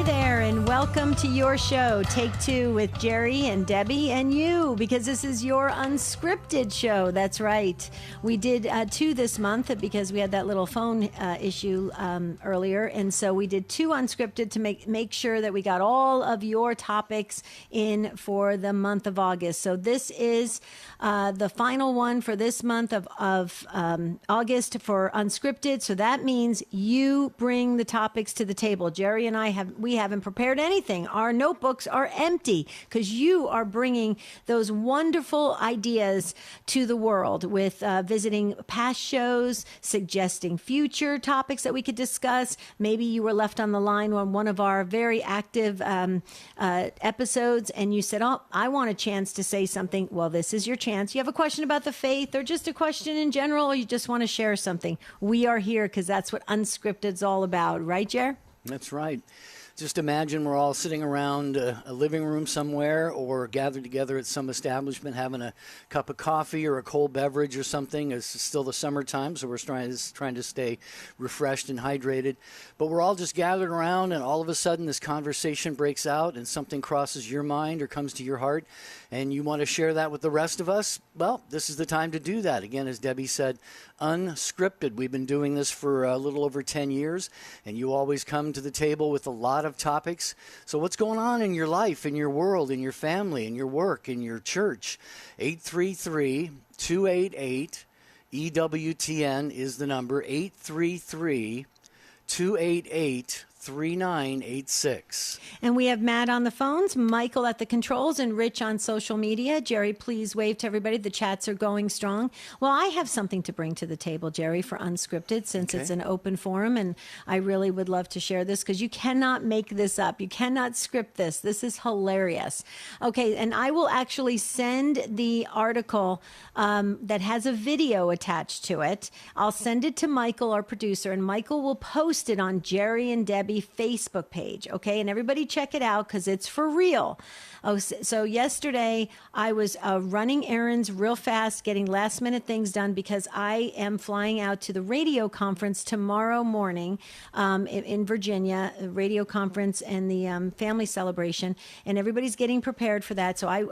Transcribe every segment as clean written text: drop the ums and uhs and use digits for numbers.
there, and welcome to your show, Take Two with Jerry and Debbie and you, because this is your unscripted show. That's right. We did two this month because we had that little phone issue earlier, and so we did two unscripted to make sure that we got all of your topics in for the month of August. So this is the final one for this month of August for unscripted. So that means you bring the topics to the table. Jerry and I haven't prepared anything. Our notebooks are empty because you are bringing those wonderful ideas to the world with visiting past shows, suggesting future topics that we could discuss. Maybe you were left on the line on one of our very active episodes and you said, oh, I want a chance to say something. Well, this is your chance. You have a question about the faith or just a question in general, or you just want to share something. We are here because that's what Unscripted is all about. Right, Jer? That's right. Just imagine we're all sitting around a living room somewhere or gathered together at some establishment having a cup of coffee or a cold beverage or something. It's still the summertime, so we're trying to stay refreshed and hydrated. But we're all just gathered around, and all of a sudden this conversation breaks out and something crosses your mind or comes to your heart, and you want to share that with the rest of us. Well, this is the time to do that. Again, as Debbie said, unscripted. We've been doing this for a little over 10 years, and you always come to the table with a lot of topics. So what's going on in your life, in your world, in your family, in your work, in your church? 833-288 EWTN is the number. 833-288-3986. And we have Matt on the phones, Michael at the controls, and Rich on social media. Jerry, please wave to everybody. The chats are going strong. Well, I have something to bring to the table, Jerry, for Unscripted, since it's an open forum, and I really would love to share this because you cannot make this up. You cannot script this. This is hilarious. Okay, and I will actually send the article that has a video attached to it. I'll send it to Michael, our producer, and Michael will post it on Jerry and Debbie Facebook page, okay? And everybody check it out because it's for real. Oh, so yesterday I was running errands real fast, getting last minute things done because I am flying out to the radio conference tomorrow morning in Virginia, a radio conference and the family celebration, and everybody's getting prepared for that. So I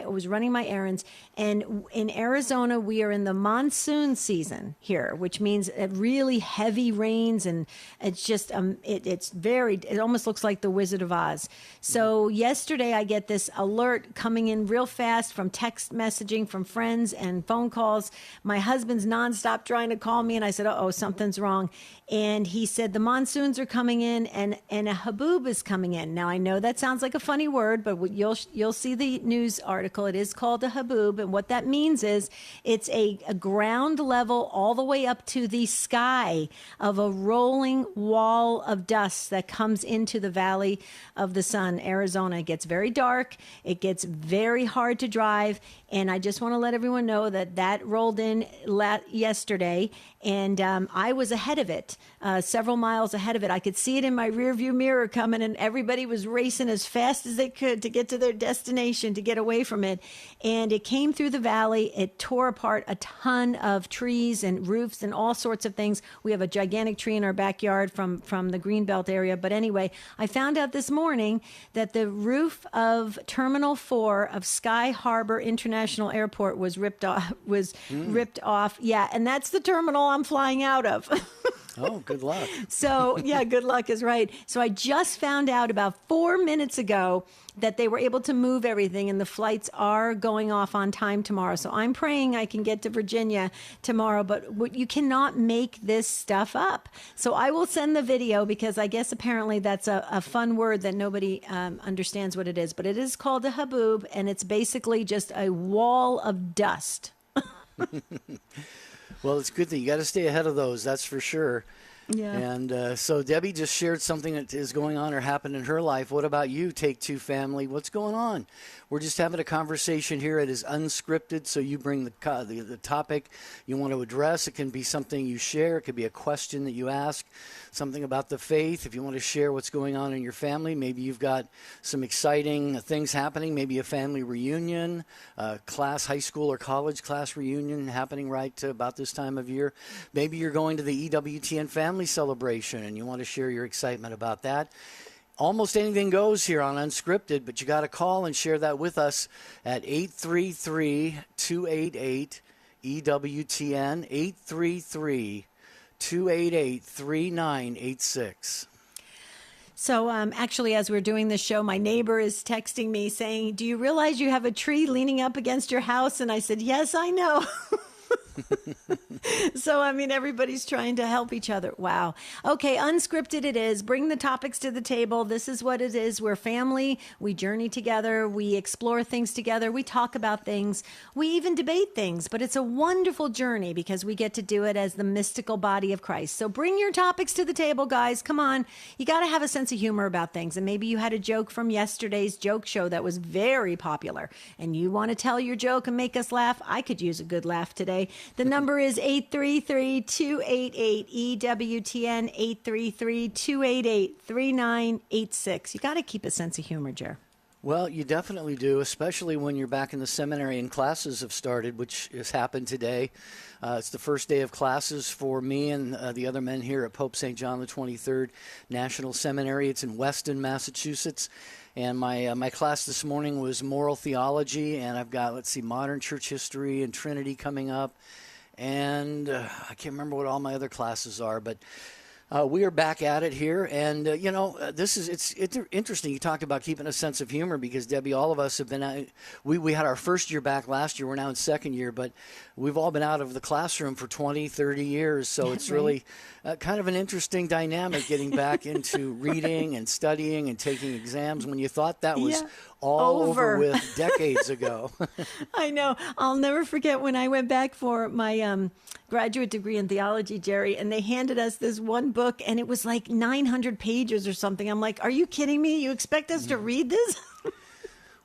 was running my errands, and in Arizona we are in the monsoon season here, which means really heavy rains, and it's just it almost looks like the Wizard of Oz. So yesterday I get this alert coming in real fast from text messaging from friends and phone calls. My husband's nonstop trying to call me, and I said, uh-oh, something's wrong. And he said the monsoons are coming in and a haboob is coming in. Now, I know that sounds like a funny word, but you'll see the news article. It is called a haboob, and what that means is it's a ground level all the way up to the sky of a rolling wall of dust that comes into the Valley of the Sun, Arizona. It gets very dark. It gets very hard to drive. And I just want to let everyone know that rolled in yesterday, and I was ahead of it, several miles ahead of it. I could see it in my rearview mirror coming, and everybody was racing as fast as they could to get to their destination, to get away from it. And it came through the valley. It tore apart a ton of trees and roofs and all sorts of things. We have a gigantic tree in our backyard from the Greenbelt area. But anyway, I found out this morning that the roof of Terminal 4 of Sky Harbor International Airport was ripped off. Ripped off. Yeah, and that's the terminal I'm flying out of. Oh, good luck. So, yeah, good luck is right. So I just found out about 4 minutes ago that they were able to move everything, and the flights are going off on time tomorrow. So I'm praying I can get to Virginia tomorrow, but you cannot make this stuff up. So I will send the video because I guess apparently that's a fun word that nobody understands what it is. But it is called a haboob, and it's basically just a wall of dust. Well, it's good that you got to stay ahead of those, that's for sure. Yeah. And so Debbie just shared something that is going on or happened in her life. What about you, Take Two family? What's going on? We're just having a conversation here. It is unscripted, so you bring the topic you want to address. It can be something you share. It could be a question that you ask, something about the faith. If you want to share what's going on in your family, maybe you've got some exciting things happening, maybe a family reunion, high school or college class reunion happening right about this time of year. Maybe you're going to the EWTN family celebration and you want to share your excitement about that. Almost anything goes here on Unscripted, but you got to call and share that with us at 833-288-EWTN, 833-288-3986. So actually, as we're doing this show, my neighbor is texting me saying, "Do you realize you have a tree leaning up against your house?" And I said, "Yes, I know." So, I mean, everybody's trying to help each other. Wow. Okay, Unscripted it is. Bring the topics to the table. This is what it is. We're family. We journey together. We explore things together. We talk about things. We even debate things. But it's a wonderful journey because we get to do it as the mystical body of Christ. So bring your topics to the table, guys. Come on. You got to have a sense of humor about things. And maybe you had a joke from yesterday's joke show that was very popular. And you want to tell your joke and make us laugh. I could use a good laugh today. The number is 833-288-EWTN, 833-288-3986. You got to keep a sense of humor, Jer. Well, you definitely do, especially when you're back in the seminary and classes have started, which has happened today. It's the first day of classes for me and the other men here at Pope St. John the 23rd National Seminary. It's in Weston, Massachusetts. And my class this morning was moral theology, and I've got, modern church history and Trinity coming up. And I can't remember what all my other classes are, but we are back at it here. And, it's interesting. You talked about keeping a sense of humor because, Debbie, all of us have been out. We had our first year back last year. We're now in second year, but we've all been out of the classroom for 20, 30 years. So it's really kind of an interesting dynamic getting back into reading and studying and taking exams when you thought that was all over with decades ago. I know. I'll never forget when I went back for my graduate degree in theology, Jerry, and they handed us this one book, and it was like 900 pages or something. I'm like, are you kidding me? You expect us to read this?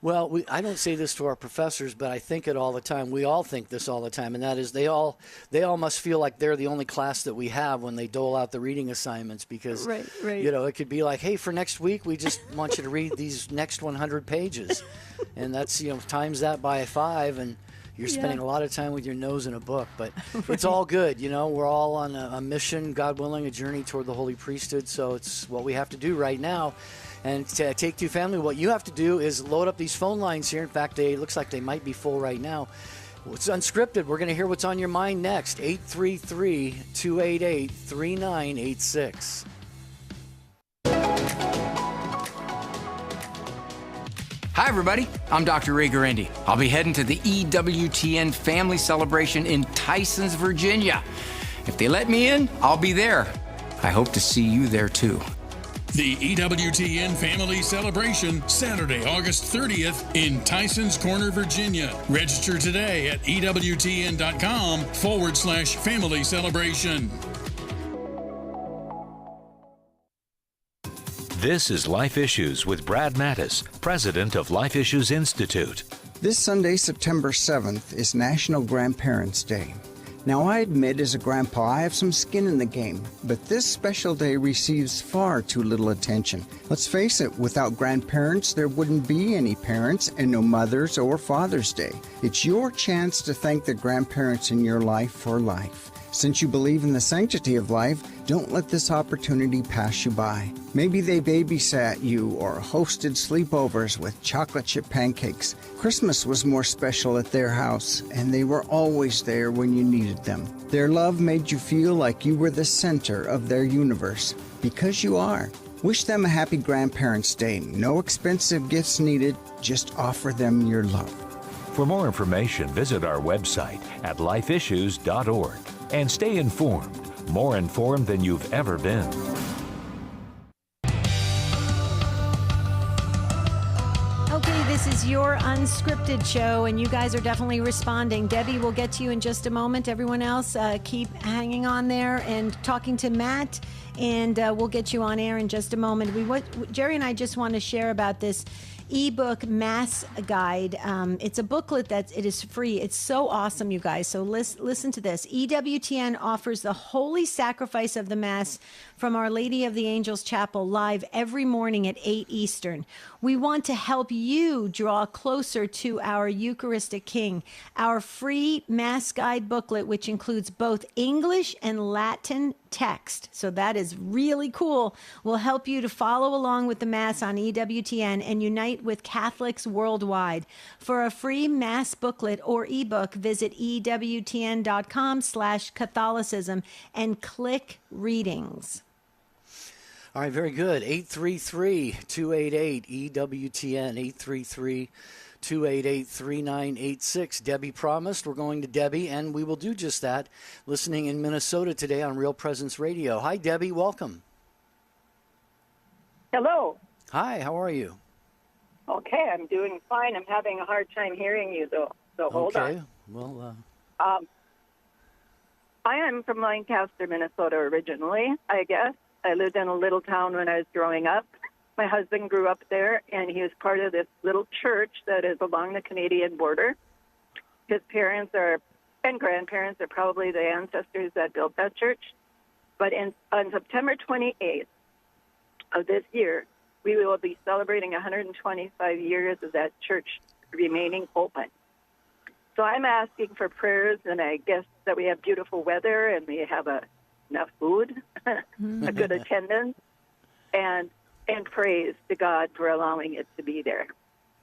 Well, I don't say this to our professors, but I think it all the time. We all think this all the time, and that is they all must feel like they're the only class that we have when they dole out the reading assignments because, right. It could be like, hey, for next week, we just want you to read these next 100 pages. And that's, times that by 5, and you're spending a lot of time with your nose in a book. But it's all good, We're all on a mission, God willing, a journey toward the Holy Priesthood, so it's what we have to do right now. And to Take Two Family, what you have to do is load up these phone lines here. In fact, it looks like they might be full right now. It's Unscripted. We're going to hear what's on your mind next. 833-288-3986. Hi, everybody. I'm Dr. Ray Garendi. I'll be heading to the EWTN Family Celebration in Tysons, Virginia. If they let me in, I'll be there. I hope to see you there, too. The EWTN Family Celebration, Saturday, August 30th in Tysons Corner, Virginia. Register today at EWTN.com/family celebration. This is Life Issues with Brad Mattis, president of Life Issues Institute. This Sunday, September 7th, is National Grandparents' Day. Now, I admit as a grandpa I have some skin in the game, but this special day receives far too little attention. Let's face it, without grandparents, there wouldn't be any parents and no Mother's or Father's Day. It's your chance to thank the grandparents in your life for life. Since you believe in the sanctity of life, don't let this opportunity pass you by. Maybe they babysat you or hosted sleepovers with chocolate chip pancakes. Christmas was more special at their house, and they were always there when you needed them. Their love made you feel like you were the center of their universe, because you are. Wish them a happy Grandparents' Day. No expensive gifts needed, just offer them your love. For more information, visit our website at lifeissues.org and stay informed, more informed than you've ever been. Okay, this is your Unscripted show, and you guys are definitely responding. Debbie, we'll get to you in just a moment. Everyone else, keep hanging on there and talking to Matt, and we'll get you on air in just a moment. Jerry and I just want to share about this ebook Mass Guide. It's a booklet it is free. It's so awesome, you guys. So listen to this. EWTN offers the Holy Sacrifice of the Mass from Our Lady of the Angels Chapel live every morning at 8 Eastern. We want to help you draw closer to our Eucharistic King. Our free Mass Guide booklet, which includes both English and Latin text, so that is really cool, will help you to follow along with the Mass on EWTN and unite with Catholics worldwide. For a free Mass booklet or ebook, visit EWTN.com/Catholicism and click Readings. All right, very good. 833-288-EWTN, 833-288-3986. Debbie promised we're going to Debbie, and we will do just that, listening in Minnesota today on Real Presence Radio. Hi, Debbie. Welcome. Hello. Hi, how are you? Okay, I'm doing fine. I'm having a hard time hearing you, though, so hold on. Okay, well... I am from Lancaster, Minnesota originally, I guess. I lived in a little town when I was growing up. My husband grew up there, and he was part of this little church that is along the Canadian border. His parents and grandparents are probably the ancestors that built that church. But on September 28th of this year, we will be celebrating 125 years of that church remaining open. So I'm asking for prayers, and I guess that we have beautiful weather and we have enough food, a good attendance, and praise to God for allowing it to be there.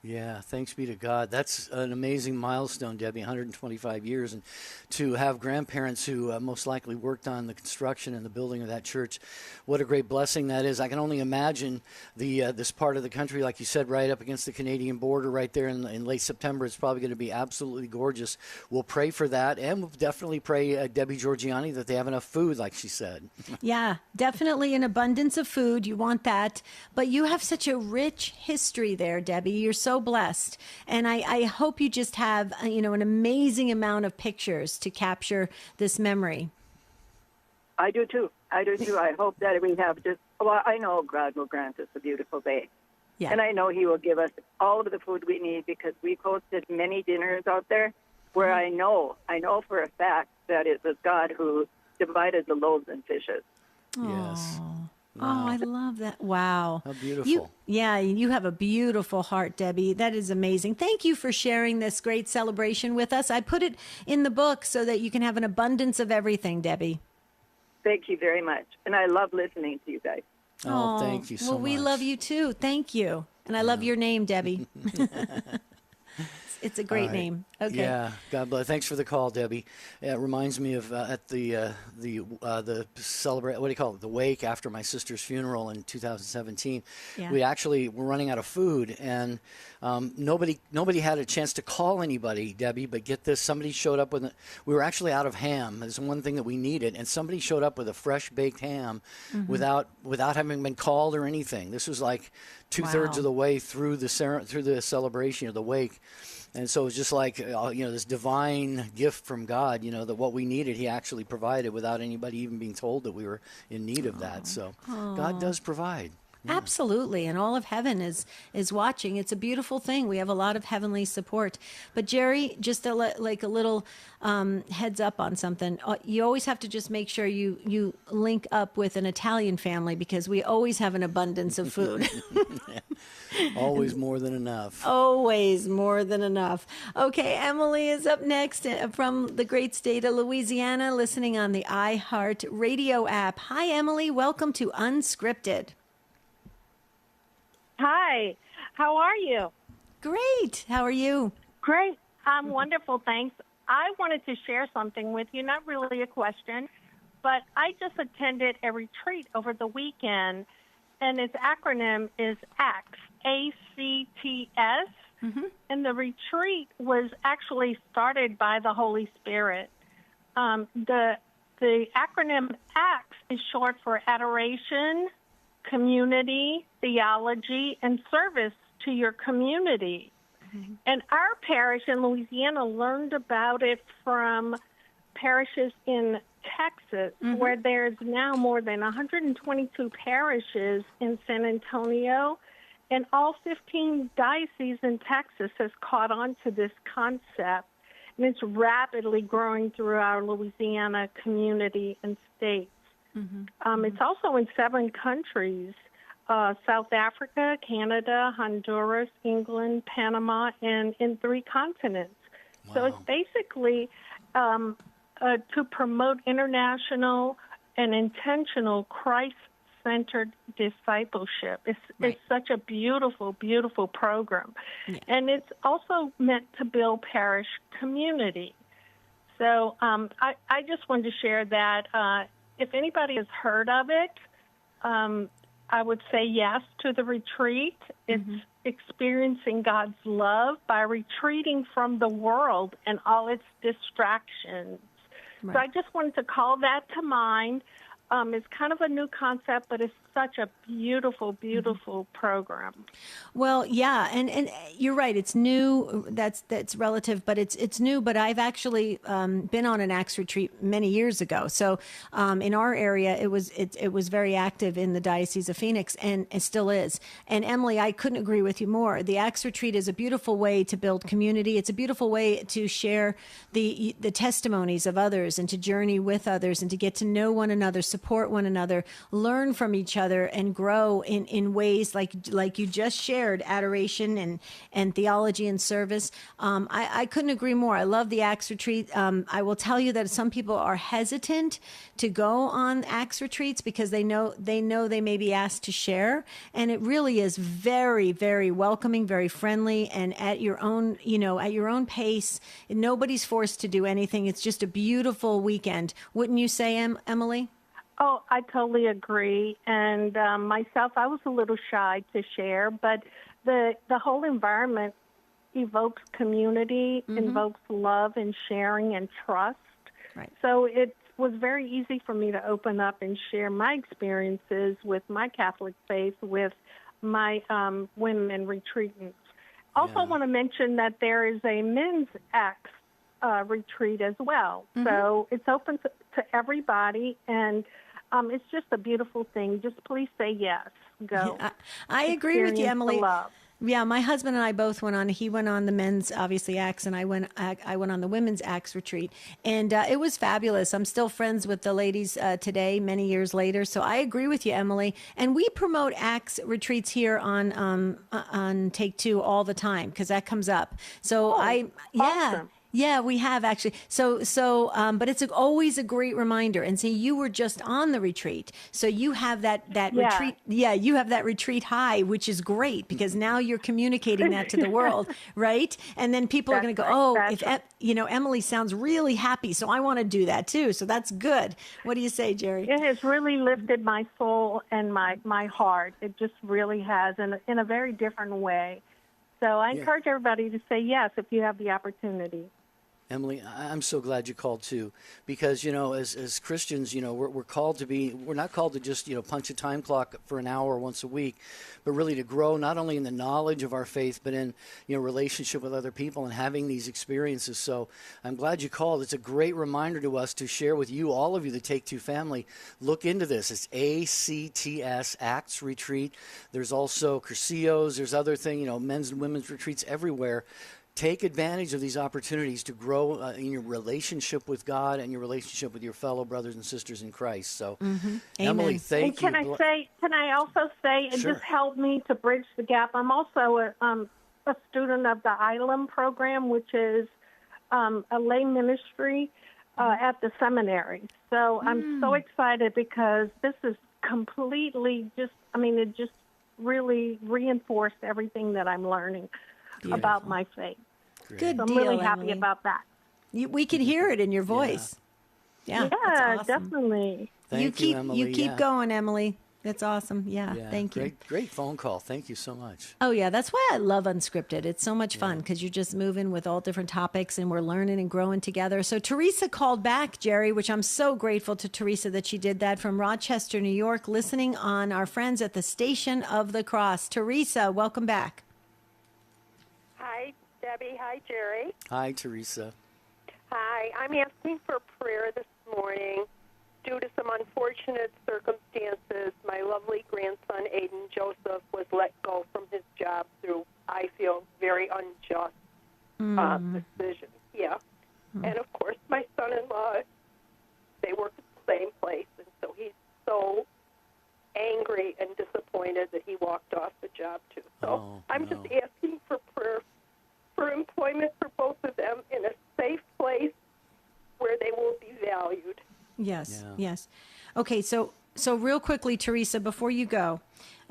Yeah, thanks be to God. That's an amazing milestone, Debbie, 125 years. And to have grandparents who most likely worked on the construction and the building of that church, what a great blessing that is. I can only imagine this part of the country, like you said, right up against the Canadian border right there in late September. It's probably going to be absolutely gorgeous. We'll pray for that, and we'll definitely pray, Debbie Georgiani, that they have enough food, like she said. Yeah, definitely an abundance of food. You want that. But you have such a rich history there, Debbie. You're so blessed, and I hope you just have an amazing amount of pictures to capture this memory. I do too. I hope that we have I know God will grant us a beautiful day. Yeah. And I know He will give us all of the food we need, because we've hosted many dinners out there where I know for a fact that it was God who divided the loaves and fishes. Yes. Wow. Oh, I love that. Wow. How beautiful. You have a beautiful heart, Debbie. That is amazing. Thank you for sharing this great celebration with us. I put it in the book so that you can have an abundance of everything, Debbie. Thank you very much. And I love listening to you guys. Oh, thank you so much. Well, we love you too. Thank you. And I love your name, Debbie. It's a great name. Okay. Yeah, God bless. Thanks for the call, Debbie. It reminds me of at the celebrate. What do you call it? The wake after my sister's funeral in 2017. Yeah. We actually were running out of food, and nobody had a chance to call anybody, Debbie. But get this, somebody showed up with. We were actually out of ham. There's one thing that we needed, and somebody showed up with a fresh baked ham, without having been called or anything. This was like 2/3 of the way through the celebration of the wake. And so it was just like, this divine gift from God, that what we needed, He actually provided without anybody even being told that we were in need of that. So God does provide. Yeah. Absolutely. And all of heaven is watching. It's a beautiful thing. We have a lot of heavenly support. But Jerry, just a little heads up on something. You always have to just make sure you link up with an Italian family, because we always have an abundance of food. Always more than enough. Always more than enough. Okay, Emily is up next from the great state of Louisiana, listening on the iHeart Radio app. Hi, Emily. Welcome to Unscripted. Hi, how are you? Great. How are you? Great. I'm wonderful, thanks. I wanted to share something with you, not really a question, but I just attended a retreat over the weekend, and its acronym is ACTS, A-C-T-S, and the retreat was actually started by the Holy Spirit. The acronym ACTS is short for Adoration, Community, Theology, and Service to your community. And our parish in Louisiana learned about it from parishes in Texas, where there's now more than 122 parishes in San Antonio And all 15 dioceses in Texas has caught on to this concept, and it's rapidly growing through our Louisiana community and states. It's also in 7 countries, South Africa, Canada, Honduras, England, Panama, and in 3 continents. Wow. So it's basically to promote international and intentional Christ-centered discipleship. It's such a beautiful, beautiful program. Yeah. And it's also meant to build parish community. So I just wanted to share that if anybody has heard of it, I would say yes to the retreat. It's experiencing God's love by retreating from the world and all its distractions. Right. So I just wanted to call that to mind. It's kind of a new concept, but it's such a beautiful, beautiful program. Well, yeah, and you're right. It's new. That's relative, but it's new. But I've actually been on an Acts retreat many years ago. So in our area, it was very active in the Diocese of Phoenix, and it still is. And Emily, I couldn't agree with you more. The Acts retreat is a beautiful way to build community. It's a beautiful way to share the testimonies of others and to journey with others and to get to know one another, support one another, learn from each other, and grow in ways like you just shared, adoration and theology and service. I couldn't agree more. I love the Acts retreat. I will tell you that some people are hesitant to go on Acts retreats because they know they may be asked to share, and it really is very, very welcoming, very friendly, and at your own pace. Nobody's forced to do anything. It's just a beautiful weekend. Wouldn't you say, Emily? Oh, I totally agree. And myself, I was a little shy to share, but the whole environment evokes community, invokes love and sharing and trust. Right. So it was very easy for me to open up and share my experiences with my Catholic faith with my women retreatants. Also want to mention that there is a men's Acts retreat as well. So it's open to everybody, and it's just a beautiful thing. Just please say yes. Go. I agree with you, Emily. Love. Yeah, my husband and I both went on. He went on the men's, obviously, Acts, and I went on the women's Acts retreat, and it was fabulous. I'm still friends with the ladies today, many years later. So I agree with you, Emily. And we promote Acts retreats here on Take Two all the time because that comes up. So awesome. Yeah, we have actually. But it's always a great reminder. And see, you were just on the retreat, so you have that retreat. Yeah, you have that retreat high, which is great because now you're communicating that to the world, right? And then people are going to go, Emily sounds really happy, so I want to do that too. So that's good. What do you say, Jerry? It has really lifted my soul and my heart. It just really has, in a very different way. So I encourage everybody to say yes if you have the opportunity. Emily, I'm so glad you called too, because as Christians, we're called to be. We're not called to just punch a time clock for an hour once a week, but really to grow not only in the knowledge of our faith, but in relationship with other people and having these experiences. So I'm glad you called. It's a great reminder to us to share with you, all of you, the Take Two family. Look into this. It's ACTS Acts Retreat. There's also Cursillos. There's other men's and women's retreats everywhere. Take advantage of these opportunities to grow in your relationship with God and your relationship with your fellow brothers and sisters in Christ. So, Emily, thank you. Can I also say, it just helped me to bridge the gap. I'm also a student of the ILM program, which is a lay ministry at the seminary. So I'm so excited because this is completely it just really reinforced everything that I'm learning about my faith. Great. Good so deal, I'm really happy Emily. about that. We can hear it in your voice. Yeah, that's awesome. Definitely. Thank you, Emily. You keep going, Emily. That's awesome. Yeah, thank you. Great phone call. Thank you so much. Oh, yeah, that's why I love Unscripted. It's so much fun because you're just moving with all different topics and we're learning and growing together. So Teresa called back, Jerry, which I'm so grateful to Teresa that she did that, from Rochester, New York, listening on our friends at the Station of the Cross. Teresa, welcome back. Hi, Debbie. Hi, Jerry. Hi, Teresa. Hi. I'm asking for prayer this morning. Due to some unfortunate circumstances, my lovely grandson, Aiden Joseph, was let go from his decision. Yeah. And, of course, my son-in-law, they work at the same place, and so he's so angry and disappointed that he walked off the job, too. So I'm just asking for prayer for employment for both of them in a safe place where they will be valued. Yes, yes. Okay, so real quickly, Teresa, before you go,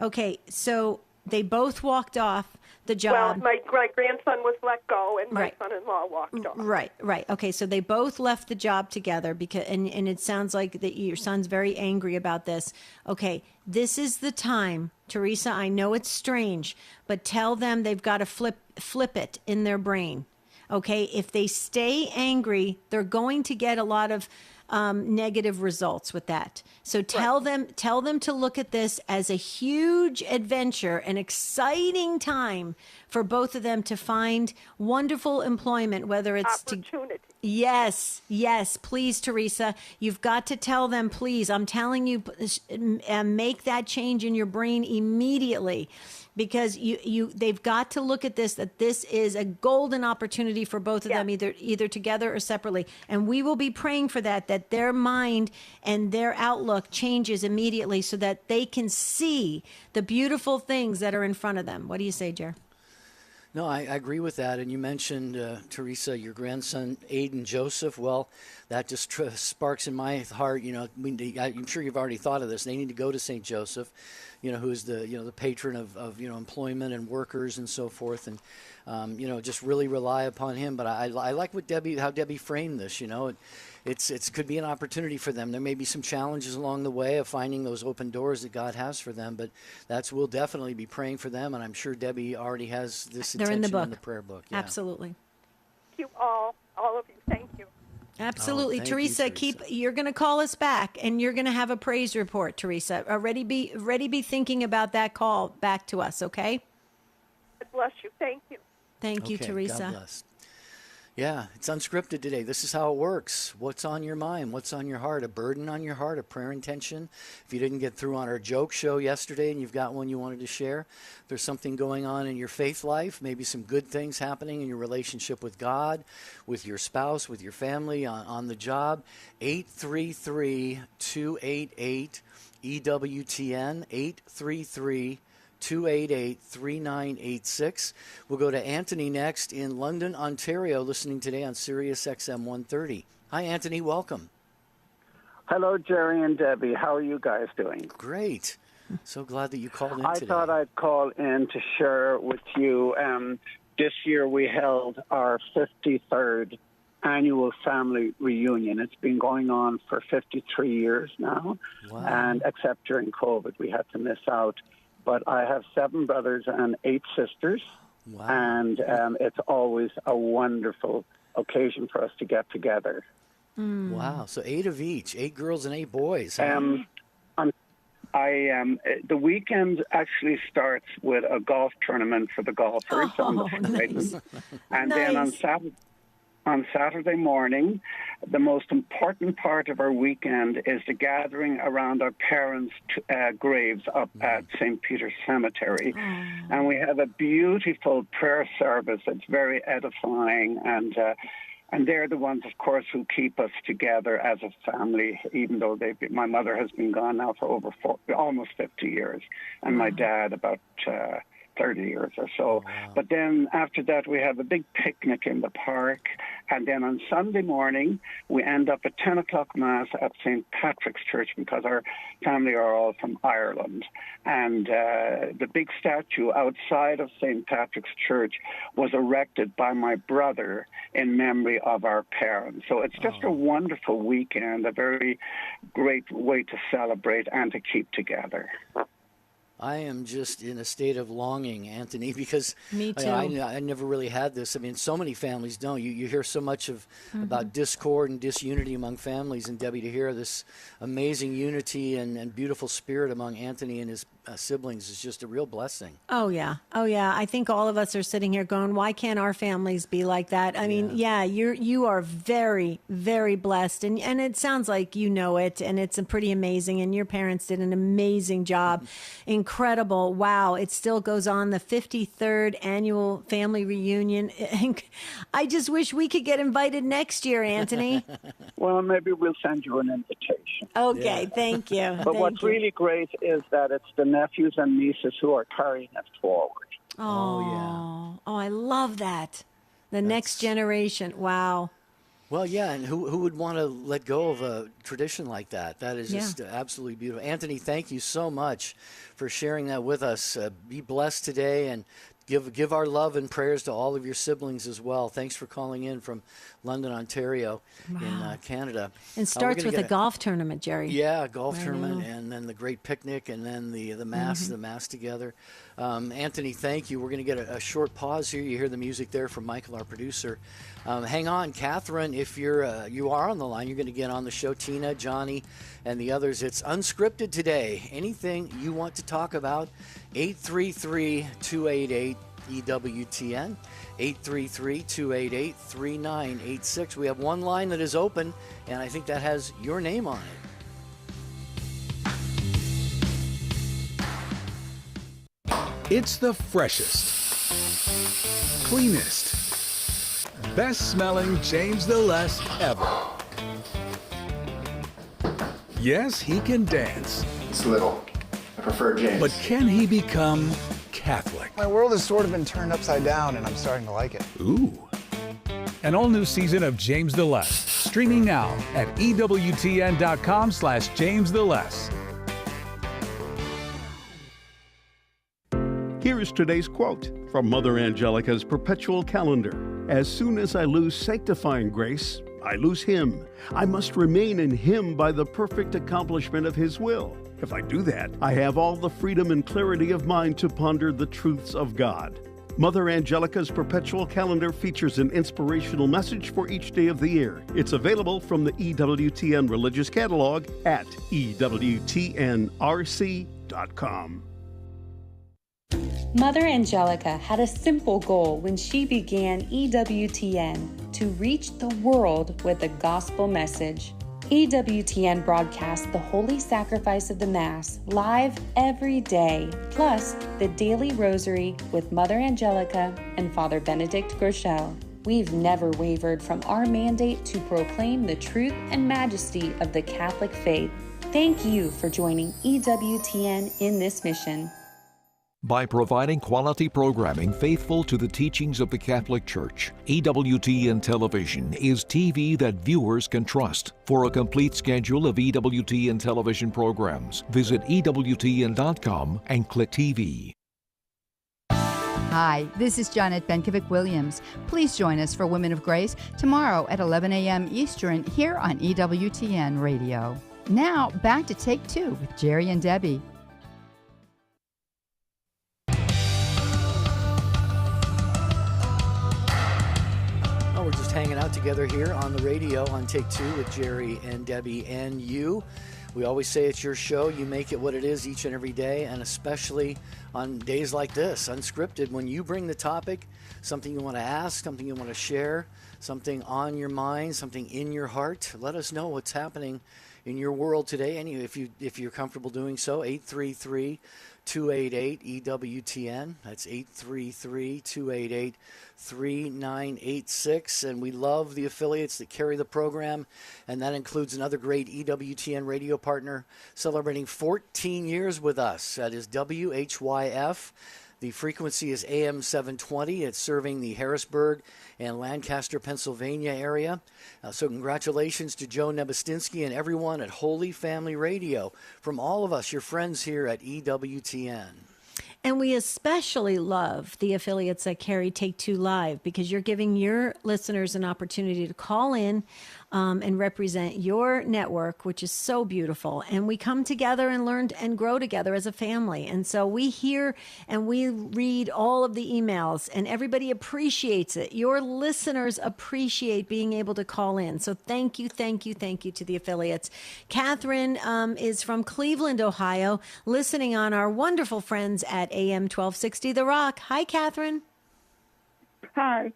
okay, so they both walked off the job. Well, my grandson was let go, and my son-in-law walked off. Right. Okay, so they both left the job together because, and it sounds like that your son's very angry about this. Okay, this is the time, Teresa. I know it's strange, but tell them they've got to flip it in their brain. Okay, if they stay angry, they're going to get a lot of negative results with that. So tell them to look at this as a huge adventure, an exciting time for both of them to find wonderful employment, whether it's opportunity. Yes, please, Teresa. You've got to tell them, please. I'm telling you, make that change in your brain immediately, because they've got to look at this, that this is a golden opportunity for both of them, either together or separately. And we will be praying for that their mind and their outlook changes immediately so that they can see the beautiful things that are in front of them. What do you say, Jer? No, I agree with that. And you mentioned, Teresa, your grandson, Aiden Joseph. Well, that just sparks in my heart. I'm sure you've already thought of this. They need to go to St. Joseph, who's the patron of employment and workers and so forth. And, just really rely upon him. But I like how Debbie framed this. It could be an opportunity for them. There may be some challenges along the way of finding those open doors that God has for them, but we'll definitely be praying for them, and I'm sure Debbie already has this intention in the prayer book. Yeah. Absolutely. Thank you all of you. Thank you. Absolutely. Thank Teresa, you, you're going to call us back, and you're going to have a praise report, Teresa. Already be thinking about that call back to us, okay? God bless you. Thank you. Thank you, Okay, Teresa. God bless. Yeah, it's Unscripted today. This is how it works. What's on your mind? What's on your heart? A burden on your heart? A prayer intention? If you didn't get through on our joke show yesterday and you've got one you wanted to share, there's something going on in your faith life, maybe some good things happening in your relationship with God, with your spouse, with your family, on the job, 833-288-EWTN, 833-288-3986. We'll go to Anthony next in London, Ontario, listening today on Sirius XM 130. Hi, Anthony. Welcome. Hello, Jerry and Debbie. How are you guys doing? Great. So glad that you called in today. I thought I'd call in to share with you. This year we held our 53rd annual family reunion. It's been going on for 53 years now. Wow. And except during COVID, we had to miss out. But I have 7 brothers and 8 sisters, Wow. and it's always a wonderful occasion for us to get together. Wow. So 8 of each, 8 girls and 8 boys. The weekend actually starts with a golf tournament for the golfers on the Friday. Nice. And then on Saturday morning, the most important part of our weekend is the gathering around our parents' graves up at St. Peter's Cemetery. And we have a beautiful prayer service that's very edifying, and they're the ones, of course, who keep us together as a family, even though my mother has been gone now for almost 50 years, and my dad about 30 years or so. Wow. But then after that, we have a big picnic in the park. And then on Sunday morning, we end up at 10 o'clock Mass at St. Patrick's Church, because our family are all from Ireland. And the big statue outside of St. Patrick's Church was erected by my brother in memory of our parents. So it's just a wonderful weekend, a very great way to celebrate and to keep together. I am just in a state of longing, Anthony, because Me too. I never really had this. I mean, so many families don't. You hear so much about discord and disunity among families, and Debbie, to hear this amazing unity and beautiful spirit among Anthony and his siblings is just a real blessing. Oh, yeah. Oh, yeah. I think all of us are sitting here going, why can't our families be like that? I mean, you are very, very blessed. And it sounds like you know it, and it's pretty amazing. And your parents did an amazing job. Incredible. Wow. It still goes on, the 53rd annual family reunion. I just wish we could get invited next year, Anthony. Well, maybe we'll send you an invitation. Okay. Thank you. But what's really great is that it's the nephews and nieces who are carrying it forward. Oh, I love that. The next generation. Wow. Well, yeah, and who would want to let go of a tradition like that? That is just absolutely beautiful. Anthony, thank you so much for sharing that with us. Be blessed today, and give our love and prayers to all of your siblings as well. Thanks for calling in from London, Ontario, in Canada. And starts with a golf tournament, Jerry. Yeah, a golf tournament, and then the great picnic, and then the mass, the mass together. Anthony, thank you. We're going to get a short pause here. You hear the music there from Michael, our producer. Hang on, Catherine. If you are on the line, you're going to get on the show. Tina, Johnny, and the others. It's Unscripted today. Anything you want to talk about? 833-288-EWTN. 833-288-3986. We have one line that is open, and I think that has your name on it. It's the freshest, cleanest, best-smelling James the Less ever. Yes, he can dance. It's little. I prefer James. But can he become Catholic? My world has sort of been turned upside down, and I'm starting to like it. Ooh. An all-new season of James the Less, streaming now at EWTN.com/James the Less. Here is today's quote from Mother Angelica's perpetual calendar. As soon as I lose sanctifying grace, I lose Him. I must remain in Him by the perfect accomplishment of His will. If I do that, I have all the freedom and clarity of mind to ponder the truths of God. Mother Angelica's perpetual calendar features an inspirational message for each day of the year. It's available from the EWTN Religious Catalog at EWTNRC.com. Mother Angelica had a simple goal when she began EWTN: to reach the world with the gospel message. EWTN broadcasts the Holy Sacrifice of the Mass live every day, plus the Daily Rosary with Mother Angelica and Father Benedict Groeschel. We've never wavered from our mandate to proclaim the truth and majesty of the Catholic faith. Thank you for joining EWTN in this mission. By providing quality programming faithful to the teachings of the Catholic Church, EWTN Television is TV that viewers can trust. For a complete schedule of EWTN television programs, visit EWTN.com and click TV. Hi, this is Janet Benkovic-Williams. Please join us for Women of Grace tomorrow at 11 a.m. Eastern here on EWTN Radio. Now, back to Take Two with Jerry and Debbie. We're just hanging out together here on the radio on Take Two with Jerry and Debbie and you. We always say it's your show. You make it what it is each and every day, and especially on days like this, Unscripted, when you bring the topic, something you want to ask, something you want to share, something on your mind, something in your heart. Let us know what's happening in your world today. And if you're comfortable doing so, 833-288-EWTN. That's 833-288-3986. And we love the affiliates that carry the program, and that includes another great EWTN radio partner celebrating 14 years with us. That is WHYF. The frequency is AM 720. It's serving the Harrisburg and Lancaster, Pennsylvania area. So congratulations to Joe Nebustinsky and everyone at Holy Family Radio. From all of us, your friends here at EWTN. And we especially love the affiliates that carry Take Two Live, because you're giving your listeners an opportunity to call in and represent your network, which is so beautiful. And we come together and learn and grow together as a family. And so we hear and we read all of the emails, and everybody appreciates it. Your listeners appreciate being able to call in. So thank you to the affiliates. Catherine is from Cleveland, Ohio, listening on our wonderful friends at AM 1260 The Rock. Hi, Catherine. Hi.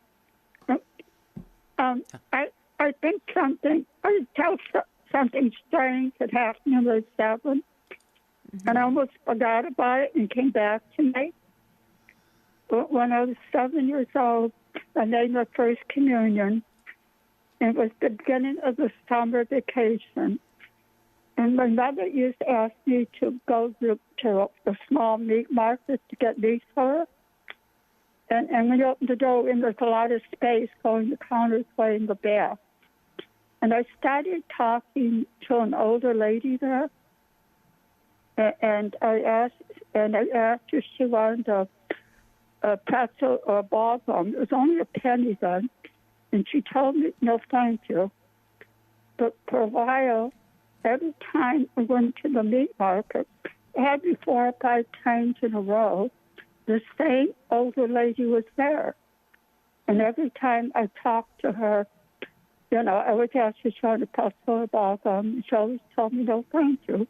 I think something strange had happened when I was 7, and I almost forgot about it and came back to me. But when I was 7 years old, I made my first communion. It was the beginning of the summer vacation. And my mother used to ask me to go to a small meat market to get meat for her. And when you open the door, and there's a lot of space going the counterway in the back. And I started talking to an older lady there. And I asked if she wanted a pretzel or a ball gum. It was only a penny then. And she told me, no, thank you. But for a while, every time we went to the meat market, it had me 4 or 5 times in a row, the same older lady was there. And every time I talked to her, I would ask her to a pretzel or a ball gum, and she always told me, no, thank you.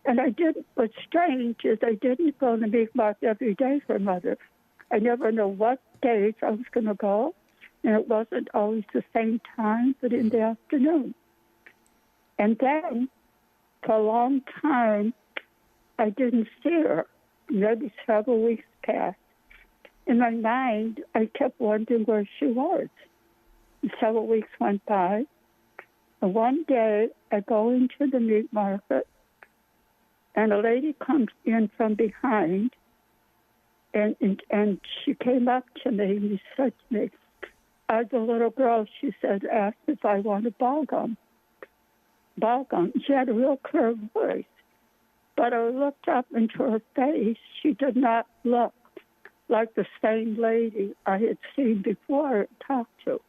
And I didn't. What's strange is I didn't go to the meat market every day for Mother. I never know what days I was going to go. And it wasn't always the same time, but in the afternoon. And then, for a long time, I didn't see her. Maybe several weeks passed. In my mind, I kept wondering where she was. And several weeks went by. And one day, I go into the meat market, and a lady comes in from behind, and she came up to me and she said to me, the little girl, she said, asked if I wanted ball gum. She had a real clear voice. But I looked up into her face. She did not look like the same lady I had seen before and talked to.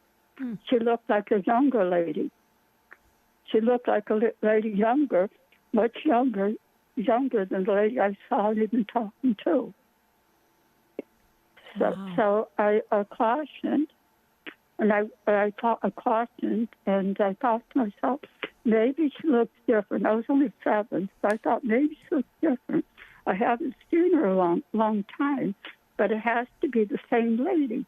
She looked like a younger lady. She looked like a lady younger, much younger than the lady I saw and had been talking to. So I cautioned. And I cautioned, and I thought to myself, maybe she looks different. I was only 7, so I thought maybe she looks different. I haven't seen her a long time, but it has to be the same lady.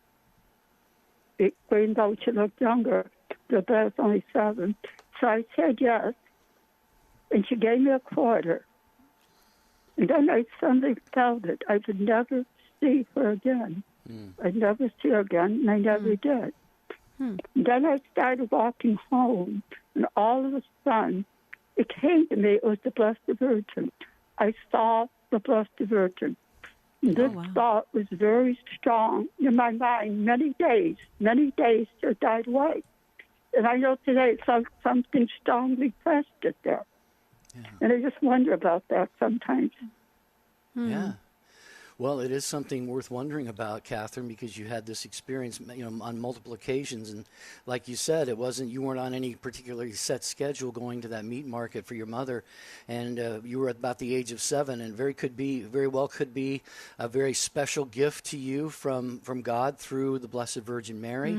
Even though she looked younger, but I was only 7. So I said yes, and she gave me a quarter. And then I suddenly felt it. I would never see her again. I'd never see her again, and I never did. Then I started walking home, and all of a sudden, it came to me, it was the Blessed Virgin. I saw the Blessed Virgin. This thought was very strong in my mind. Many days it died away. And I know today something strongly pressed it there. Yeah. And I just wonder about that sometimes. Yeah. Well, it is something worth wondering about, Catherine, because you had this experience, on multiple occasions, and like you said, you weren't on any particularly set schedule going to that meat market for your mother, and you were at about the age of 7, and very well could be a very special gift to you from God through the Blessed Virgin Mary.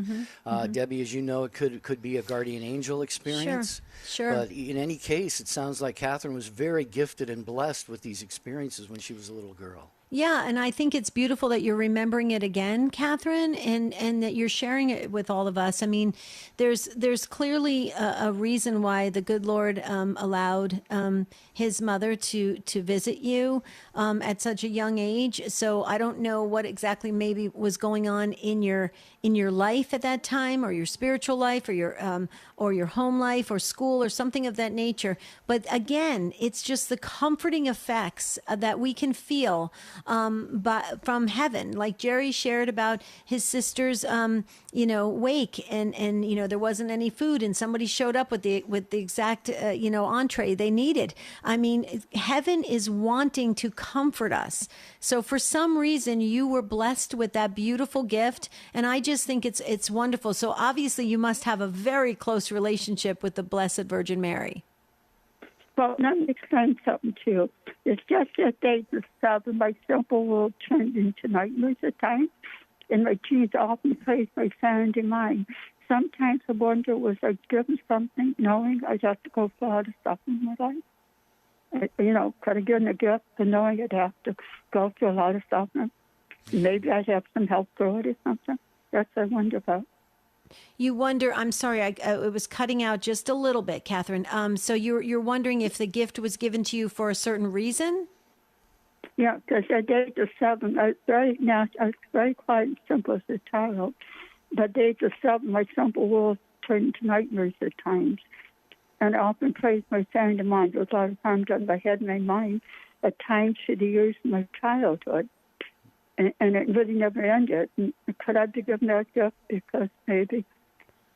Debbie, as you know, it could be a guardian angel experience. Sure. But in any case, it sounds like Catherine was very gifted and blessed with these experiences when she was a little girl. Yeah, and I think it's beautiful that you're remembering it again, Catherine, and that you're sharing it with all of us. I mean, there's clearly a reason why the good Lord allowed his mother to visit you at such a young age. So I don't know what exactly maybe was going on in your life at that time, or your spiritual life, or your home life, or school, or something of that nature. But again, it's just the comforting effects that we can feel but from heaven. Like Jerry shared about his sister's, wake, and there wasn't any food, and somebody showed up with the exact, entree they needed. I mean, heaven is wanting to comfort us. So for some reason, you were blessed with that beautiful gift, and I just think it's wonderful. So obviously, you must have a very close relationship with the Blessed Virgin Mary. Well, let me explain something to you. It's just that day the 7, my simple world turned into nightmares at times, and my dreams often placed my sanity mind. Sometimes I wonder, was I given something knowing I'd have to go through a lot of stuff in my life? Could I given a gift for knowing I'd have to go through a lot of stuff? Maybe I'd have some help through it or something. That's what I wonder about. You wonder, I'm sorry, it was cutting out just a little bit, Catherine. So you're wondering if the gift was given to you for a certain reason? Yeah, because at the age of 7, I was very quiet and simple as a child. But at the age of 7, my simple world turned into nightmares at times. And I often praised my sanity mind. There was a lot of times on my head and my mind, at times through the years of my childhood. And it really never ended. And could I be given that gift because maybe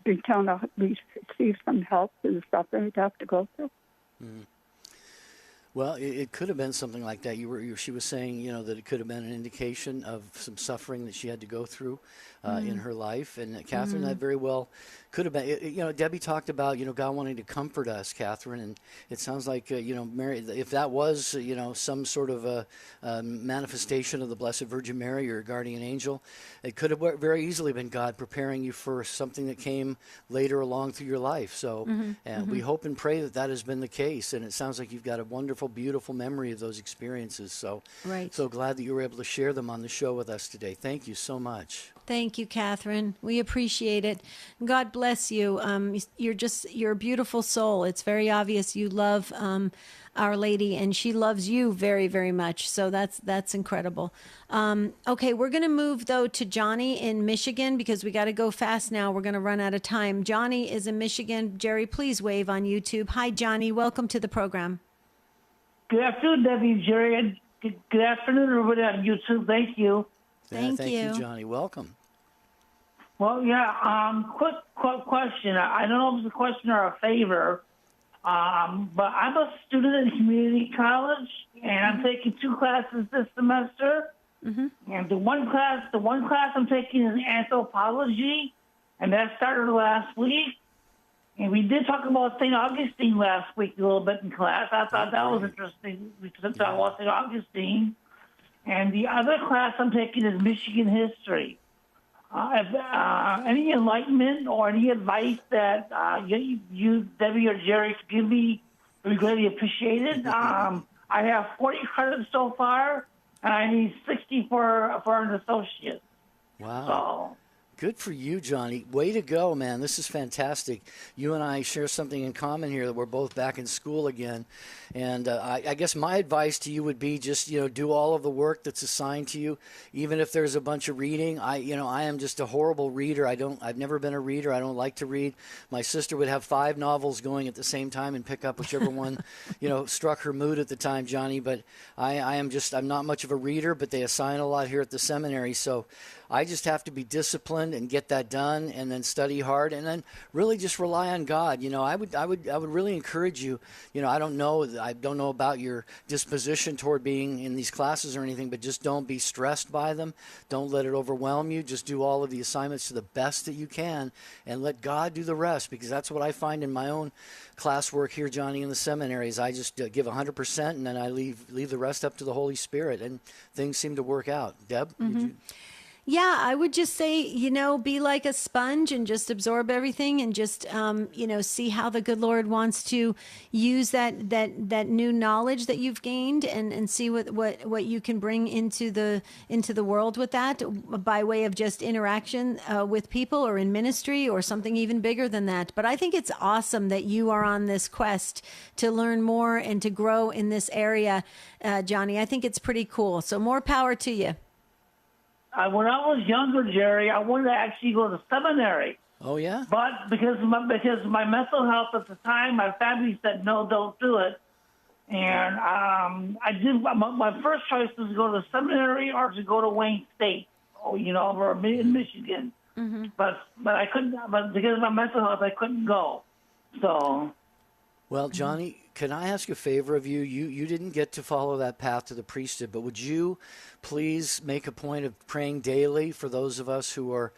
be telling to receive some help for the stuff that I'd have to go through? Mm. Well, it could have been something like that. She was saying, that it could have been an indication of some suffering that she had to go through in her life. And Catherine, that very well could have been. Debbie talked about, God wanting to comfort us, Catherine. And it sounds like, Mary, if that was, some sort of a manifestation of the Blessed Virgin Mary or guardian angel, it could have very easily been God preparing you for something that came later along through your life. So we hope and pray that has been the case. And it sounds like you've got a wonderful, beautiful memory of those experiences. So, so glad that you were able to share them on the show with us today. Thank you so much. Thank you, Catherine. We appreciate it. God bless you. You're a beautiful soul. It's very obvious you love Our Lady, and she loves you very, very much. So that's incredible. Okay, we're going to move, though, to Johnny in Michigan because we got to go fast now. We're going to run out of time. Johnny is in Michigan. Jerry, please wave on YouTube. Hi, Johnny. Welcome to the program. Good afternoon, Debbie and Jerry. Good afternoon, everybody on YouTube. Thank you. Thank you, Johnny. Welcome. Well, quick question. I don't know if it's a question or a favor, but I'm a student in community college, and I'm taking 2 classes this semester. And the one class I'm taking is anthropology, and that started last week. And we did talk about St. Augustine last week a little bit in class. I thought that was interesting. We talked about St. Augustine. And the other class I'm taking is Michigan history. Any enlightenment or any advice that you, Debbie or Jerry, could give me would be greatly appreciated. I have 40 credits so far, and I need 60 for an associate. Wow. So, good for you, Johnny. Way to go, man. This is fantastic. You and I share something in common here, that we're both back in school again. And I guess my advice to you would be just, do all of the work that's assigned to you, even if there's a bunch of reading. I am just a horrible reader. I've never been a reader. I don't like to read. My sister would have 5 novels going at the same time and pick up whichever one, struck her mood at the time, Johnny. But I'm not much of a reader, but they assign a lot here at the seminary. So I just have to be disciplined and get that done, and then study hard, and then really just rely on God. I would really encourage you. I don't know about your disposition toward being in these classes or anything, but just don't be stressed by them. Don't let it overwhelm you. Just do all of the assignments to the best that you can, and let God do the rest, because that's what I find in my own classwork here, Johnny, in the seminaries. I just give 100%, and then I leave the rest up to the Holy Spirit, and things seem to work out. Deb, would you? Yeah, I would just say, be like a sponge and just absorb everything, and just, see how the good Lord wants to use that new knowledge that you've gained, and see what you can bring into the world with that, by way of just interaction with people, or in ministry, or something even bigger than that. But I think it's awesome that you are on this quest to learn more and to grow in this area, Johnny. I think it's pretty cool. So more power to you. When I was younger, Jerry, I wanted to actually go to seminary. Oh, yeah? But because my mental health at the time, my family said, no, don't do it. And I did. My first choice was to go to seminary or to go to Wayne State, over in Michigan. Mm-hmm. But I couldn't. But because of my mental health, I couldn't go. So. Well, Johnny, can I ask a favor of you? You didn't get to follow that path to the priesthood, but would you please make a point of praying daily for those of us who are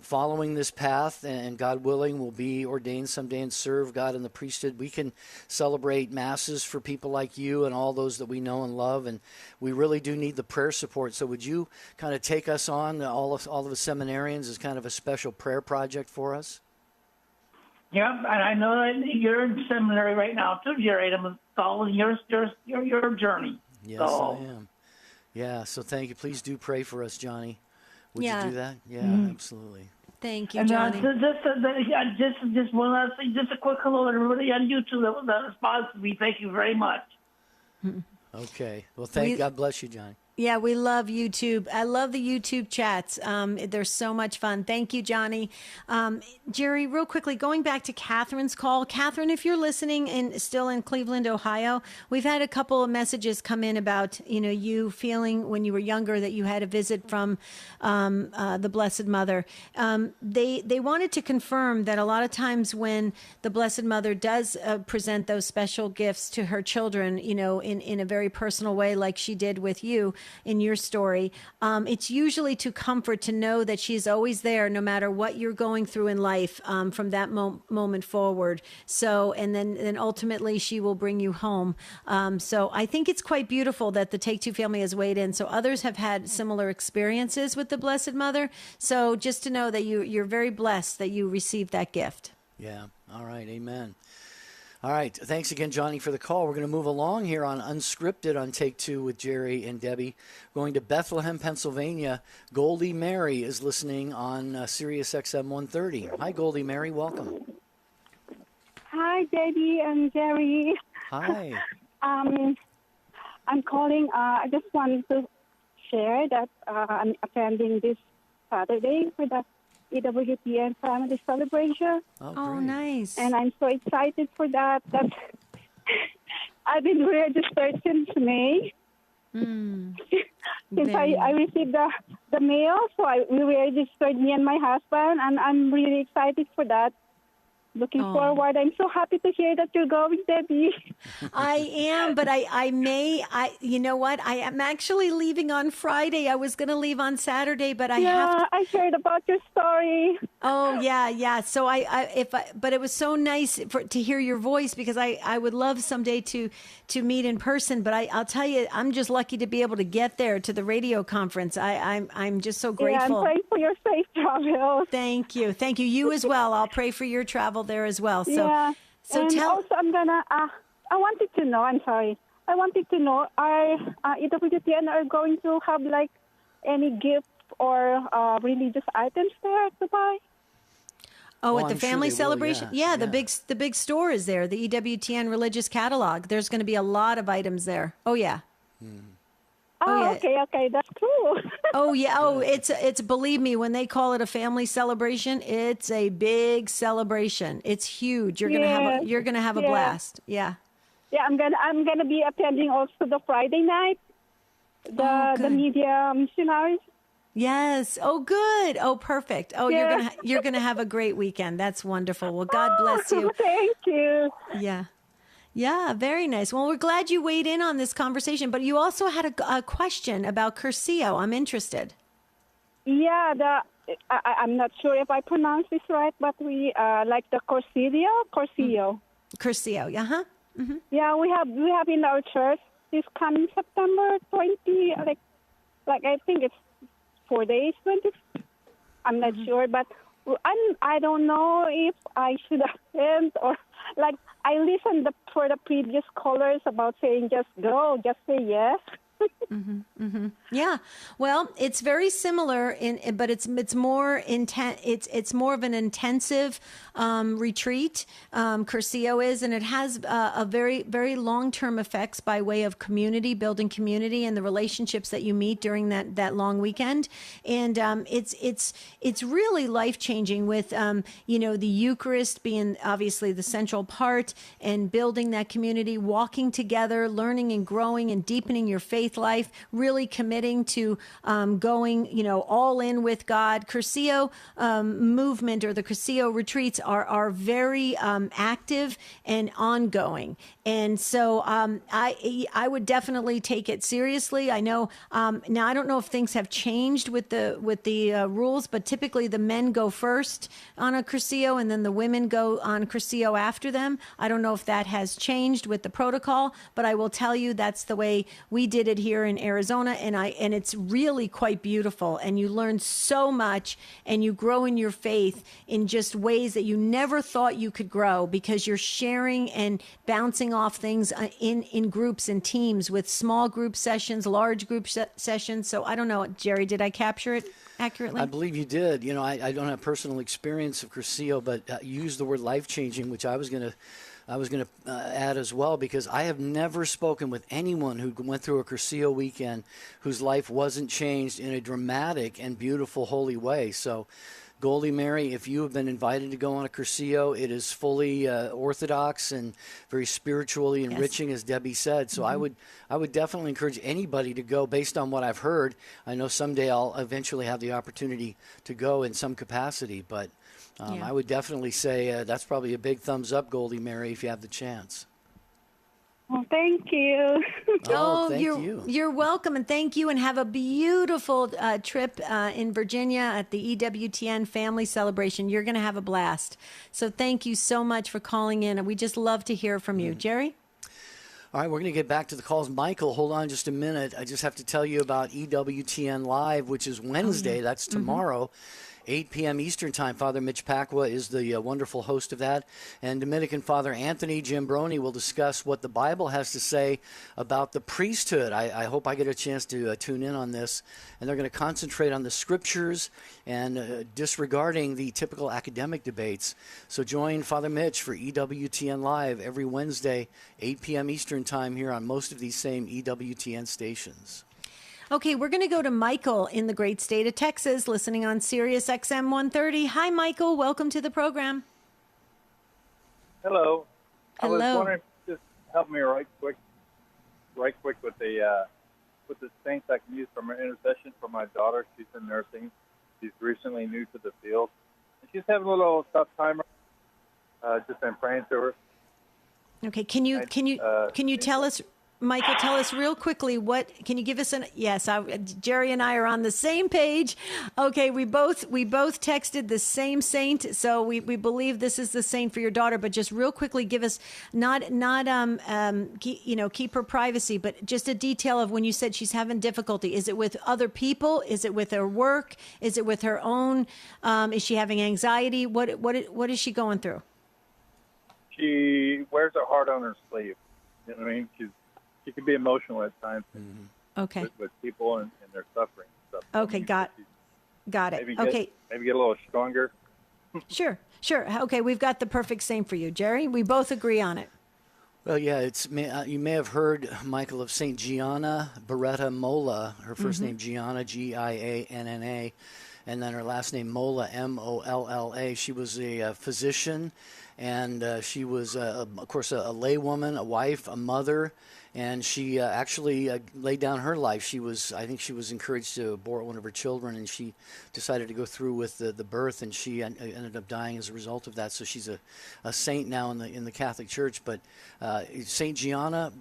following this path and God willing will be ordained someday and serve God in the priesthood? We can celebrate masses for people like you and all those that we know and love, and we really do need the prayer support. So would you kind of take us on, all of the seminarians, as kind of a special prayer project for us? Yeah, and I know that you're in seminary right now too, Jerry. I'm following your journey. Yes, I am. Yeah, so thank you. Please do pray for us, Johnny. Would you do that? Yeah, absolutely. Thank you, And Johnny. just one last thing, just a quick hello to everybody on YouTube that responds to me. Thank you very much. Okay. Well, God bless you, Johnny. Yeah, we love YouTube. I love the YouTube chats. They're so much fun. Thank you, Johnny. Jerry, real quickly, going back to Catherine's call. Catherine, if you're listening still in Cleveland, Ohio, we've had a couple of messages come in about, you feeling when you were younger that you had a visit from the Blessed Mother. They wanted to confirm that a lot of times when the Blessed Mother does present those special gifts to her children, in a very personal way, like she did with you, in your story, it's usually to comfort, to know that she's always there no matter what you're going through in life, from that moment forward. So, and then ultimately she will bring you home. So I think it's quite beautiful that the Take Two family has weighed in. So others have had similar experiences with the Blessed Mother. So just to know that you're very blessed that you received that gift. Yeah. All right. Amen. All right. Thanks again, Johnny, for the call. We're going to move along here on Unscripted on Take Two with Jerry and Debbie. Going to Bethlehem, Pennsylvania. Goldie Mary is listening on Sirius XM 130. Hi, Goldie Mary. Welcome. Hi, Debbie and Jerry. Hi. I'm calling. I just wanted to share that I'm attending this Saturday for the EWTN family celebration. Oh, nice. And I'm so excited for that. I've been registered since May. Since I received the mail, so we registered, me and my husband, and I'm really excited for that. Looking forward. I'm so happy to hear that you're going, Debbie. I am, but you know what? I am actually leaving on Friday. I was going to leave on Saturday, but I heard about your story. Oh, yeah. So but it was so nice to hear your voice, because I would love someday to meet in person, but I'll tell you, I'm just lucky to be able to get there to the radio conference. I'm just so grateful. Yeah, I'm praying for your safe travel. Thank you. You as well. I'll pray for your travel there as well. So, yeah. So and also I'm gonna. I wanted to know. I'm sorry. I wanted to know. Are EWTN are going to have like any gift or religious items there to buy? Oh, at the family celebration? Yeah, the big store is there. The EWTN religious catalog. There's going to be a lot of items there. Oh yeah. Okay, that's cool. Oh yeah. Oh, it's believe me, when they call it a family celebration, it's a big celebration. It's huge. You're gonna have a blast. Yeah. Yeah, I'm gonna be attending also the Friday night, the media missionaries. Yes. Oh, good. Oh, perfect. Oh, you're gonna have a great weekend. That's wonderful. Well, God bless you. Thank you. Yeah. Yeah, very nice. Well, we're glad you weighed in on this conversation, but you also had a question about Curcio. I'm interested. Yeah, I'm not sure if I pronounce this right, but we like the Curcio. Curcio, uh-huh. Mm-hmm. Yeah, we have in our church this coming September 20, like I think it's 4 days, 20. I'm not sure, but I don't know if I should attend or like I listened for the previous callers about saying just go, just say yes. Yeah. Well, it's very similar but it's more intent. It's more of an intensive retreat. Cursillo is, and it has a very, very long-term effects by way of community, building community and the relationships that you meet during that long weekend. And it's really life-changing with, the Eucharist being obviously the central part, and building that community, walking together, learning and growing and deepening your faith life, really committing to going, all in with God. Cursillo movement, or the Cursillo retreats, are very active and ongoing. And so I would definitely take it seriously. I know now I don't know if things have changed with the rules, but typically the men go first on a Cursillo, and then the women go on Cursillo after them. I don't know if that has changed with the protocol, but I will tell you that's the way we did it here in Arizona, and it's really quite beautiful, and you learn so much, and you grow in your faith in just ways that you never thought you could grow, because you're sharing and bouncing off things in groups and teams, with small group sessions, large group sessions. So I don't know, Jerry, did I capture it accurately? I believe you did. I don't have personal experience of Cursillo, but you used the word life-changing, which I was going to add as well, because I have never spoken with anyone who went through a Cursillo weekend whose life wasn't changed in a dramatic and beautiful, holy way. So, Goldie Mary, if you have been invited to go on a Cursillo, it is fully orthodox and very spiritually enriching, as Debbie said. So I would definitely encourage anybody to go based on what I've heard. I know someday I'll eventually have the opportunity to go in some capacity, but I would definitely say that's probably a big thumbs up, Goldie Mary, if you have the chance. Well, thank you. Thank you. You're welcome, and thank you, and have a beautiful trip in Virginia at the EWTN Family Celebration. You're going to have a blast. So thank you so much for calling in, and we just love to hear from you. Jerry? All right, we're going to get back to the calls. Michael, hold on just a minute. I just have to tell you about EWTN Live, which is Wednesday. That's tomorrow. 8 p.m. Eastern Time. Father Mitch Pacwa is the wonderful host of that. And Dominican Father Anthony Giambroni will discuss what the Bible has to say about the priesthood. I hope I get a chance to tune in on this. And they're going to concentrate on the scriptures and disregarding the typical academic debates. So join Father Mitch for EWTN Live every Wednesday, 8 p.m. Eastern Time, here on most of these same EWTN stations. Okay, we're going to go to Michael in the great state of Texas, listening on Sirius XM 130. Hi, Michael. Welcome to the program. Hello. I was Hello. wondering if you could just help me right quick with the saints I can use for my intercession for my daughter. She's in nursing. She's recently new to the field. And she's having a little tough time. Just been praying to her. Okay, can you tell us, Michael, tell us real quickly can you give us Jerry and I are on the same page. Okay, we both texted the same saint, so we believe this is the saint for your daughter, but just real quickly give us keep her privacy, but just a detail of when you said she's having difficulty. Is it with other people? Is it with her work? Is it with her own? Is she having anxiety? What is she going through? She wears her heart on her sleeve. You know what I mean? She can be emotional at times. Okay. With people and their suffering and stuff. Okay, got it. Maybe get a little stronger. Sure. Okay, we've got the perfect saint for you, Jerry. We both agree on it. Well, yeah, you may have heard, Michael, of St. Gianna Beretta Molla. Her first name Gianna, Gianna, and then her last name Molla, Molla. She was a physician, and she was, of course, a laywoman, a wife, a mother, and she actually laid down her life. I think she was encouraged to abort one of her children, and she decided to go through with the birth, and she ended up dying as a result of that. So she's a saint now in the Catholic Church. But Saint Gianna,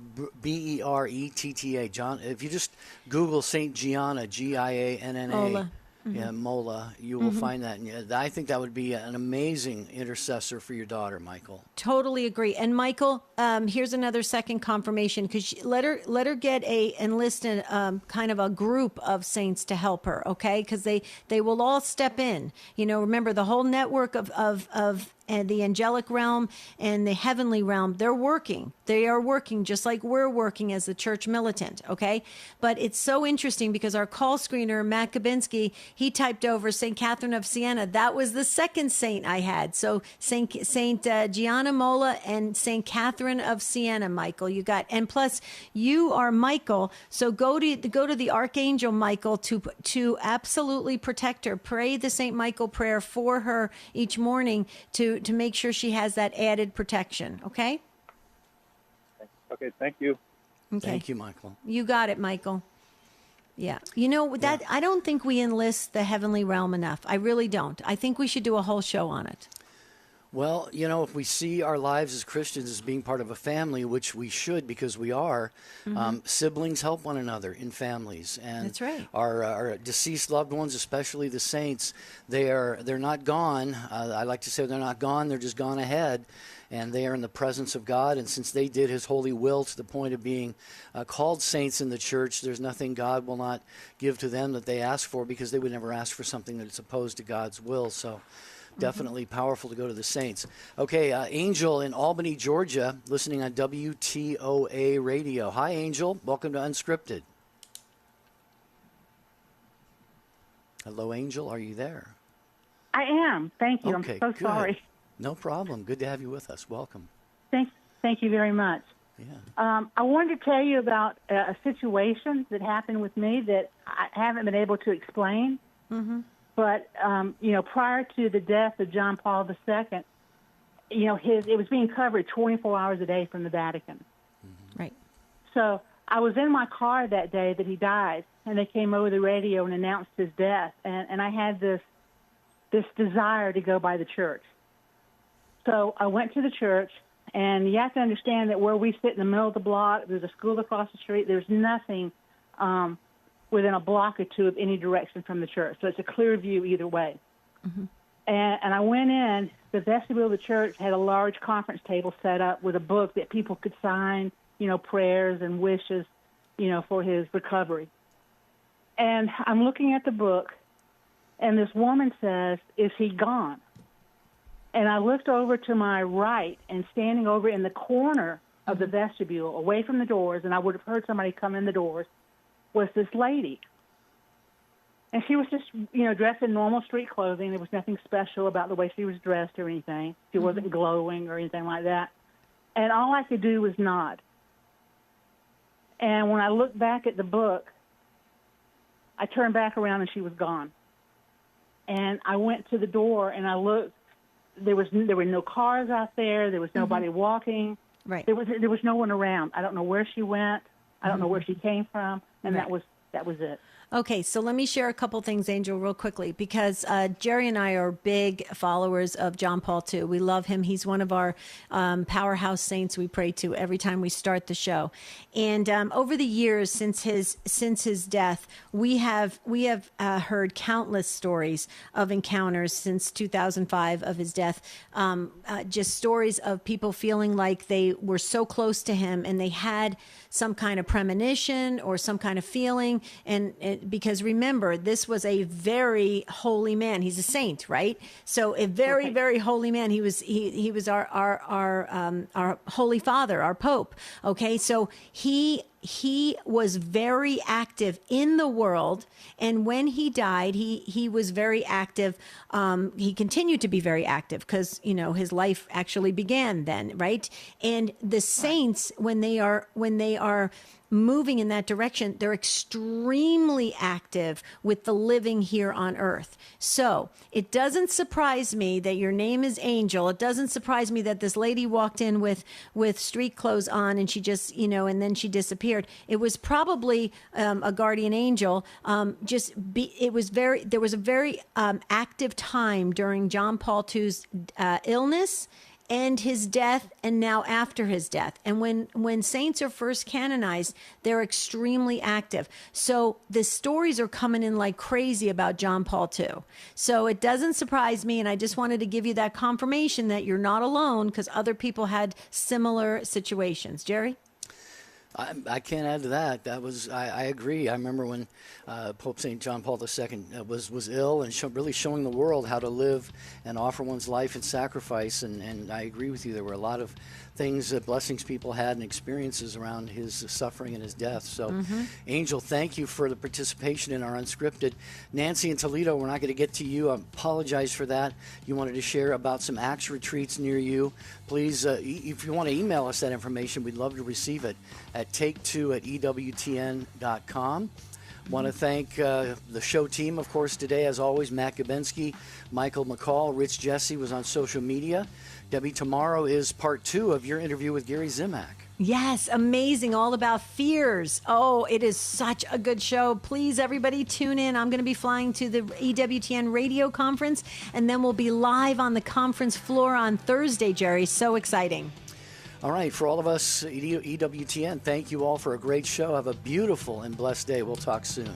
Beretta. John, if you just Google Saint Gianna, Gianna. Yeah, Molla, you will find that. And I think that would be an amazing intercessor for your daughter, Michael. Totally agree. And Michael, here's another second confirmation, because let her get enlist kind of a group of saints to help her, okay? Because they will all step in. Remember the whole network of and the angelic realm and the heavenly realm, they're working. They are working just like we're working as the church militant, okay? But it's so interesting because our call screener, Matt Kabinski, he typed over St. Catherine of Siena. That was the second saint I had. So St. Gianna Molla and St. Catherine of Siena, Michael, you got. And plus, you are Michael, so go to the Archangel Michael to absolutely protect her. Pray the St. Michael prayer for her each morning to make sure she has that added protection, okay? Okay, thank you. Okay. Thank you, Michael. You got it, Michael. Yeah. You know, that I don't think we enlist the heavenly realm enough. I really don't. I think we should do a whole show on it. Well, you know, if we see our lives as Christians as being part of a family, which we should because we are, siblings help one another in families. And that's right. Our deceased loved ones, especially the saints, they're not gone. I like to say they're not gone, they're just gone ahead. And they are in the presence of God. And since they did his holy will to the point of being called saints in the church, there's nothing God will not give to them that they ask for, because they would never ask for something that's opposed to God's will. So definitely powerful to go to the saints. Okay, Angel in Albany, Georgia, listening on WTOA radio. Hi, Angel. Welcome to Unscripted. Hello, Angel. Are you there? I am. Thank you. Okay, I'm so good. sorry. No problem. Good to have you with us. Welcome. Thank you very much. Yeah. I wanted to tell you about a situation that happened with me that I haven't been able to explain. Mm-hmm. But, you know, prior to the death of John Paul II, you know, it was being covered 24 hours a day from the Vatican. Mm-hmm. Right. So I was in my car that day that he died, and they came over the radio and announced his death. And I had this desire to go by the church. So I went to the church, and you have to understand that where we sit in the middle of the block, there's a school across the street, there's nothing within a block or two of any direction from the church. So it's a clear view either way. Mm-hmm. And I went in. The vestibule of the church had a large conference table set up with a book that people could sign, you know, prayers and wishes, you know, for his recovery. And I'm looking at the book, and this woman says, "Is he gone?" And I looked over to my right, and standing over in the corner of the vestibule, away from the doors, and I would have heard somebody come in the doors, was this lady. And she was just, you know, dressed in normal street clothing. There was nothing special about the way she was dressed or anything. She wasn't glowing or anything like that. And all I could do was nod. And when I looked back at the book, I turned back around and she was gone. And I went to the door and I looked. There were no cars out there. There was nobody walking. Right. There was no one around. I don't know where she went. I don't know where she came from. And that was it. Okay, so let me share a couple things, Angel, real quickly, because Jerry and I are big followers of John Paul II. We love him. He's one of our powerhouse saints we pray to every time we start the show. And over the years since his death, we have heard countless stories of encounters since 2005 of his death. Just stories of people feeling like they were so close to him and they had some kind of premonition or some kind of feeling, and because remember, this was a very holy man. He's a saint, right? So a very, very holy man. He was our Holy Father, our Pope. Okay, so he was very active in the world, and when he died, he was very active. He continued to be very active because, you know, his life actually began then, right? And the saints, when they are moving in that direction, they're extremely active with the living here on earth. So it doesn't surprise me that your name is Angel. It doesn't surprise me that this lady walked in with street clothes on and she just, you know, and then she disappeared. It was probably a guardian angel. There was a very active time during John Paul II's illness and his death, and now after his death. And when saints are first canonized, they're extremely active. So the stories are coming in like crazy about John Paul II. So it doesn't surprise me, and I just wanted to give you that confirmation that you're not alone, because other people had similar situations. Jerry? I can't add to that. That was I agree. I remember when Pope St. John Paul II was ill and really showing the world how to live and offer one's life in sacrifice. And I agree with you. There were a lot of things, blessings people had and experiences around his suffering and his death. So, Angel, thank you for the participation in our Unscripted. Nancy in Toledo, we're not going to get to you. I apologize for that. You wanted to share about some Acts retreats near you. Please, if you want to email us that information, we'd love to receive it at take2@ewtn.com. Want to thank the show team, of course, today, as always. Matt Gabensky, Michael McCall, Rich Jesse was on social media. Debbie, tomorrow is part 2 of your interview with Gary Zimak. Yes, amazing. All about fears. Oh, it is such a good show. Please, everybody, tune in. I'm going to be flying to the EWTN radio conference, and then we'll be live on the conference floor on Thursday, Jerry. So exciting. All right, for all of us, EWTN, thank you all for a great show. Have a beautiful and blessed day. We'll talk soon.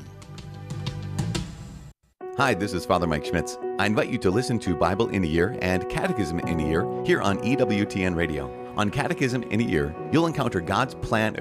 Hi, this is Father Mike Schmitz. I invite you to listen to Bible in a Year and Catechism in a Year here on EWTN Radio. On Catechism in a Year, you'll encounter God's plan of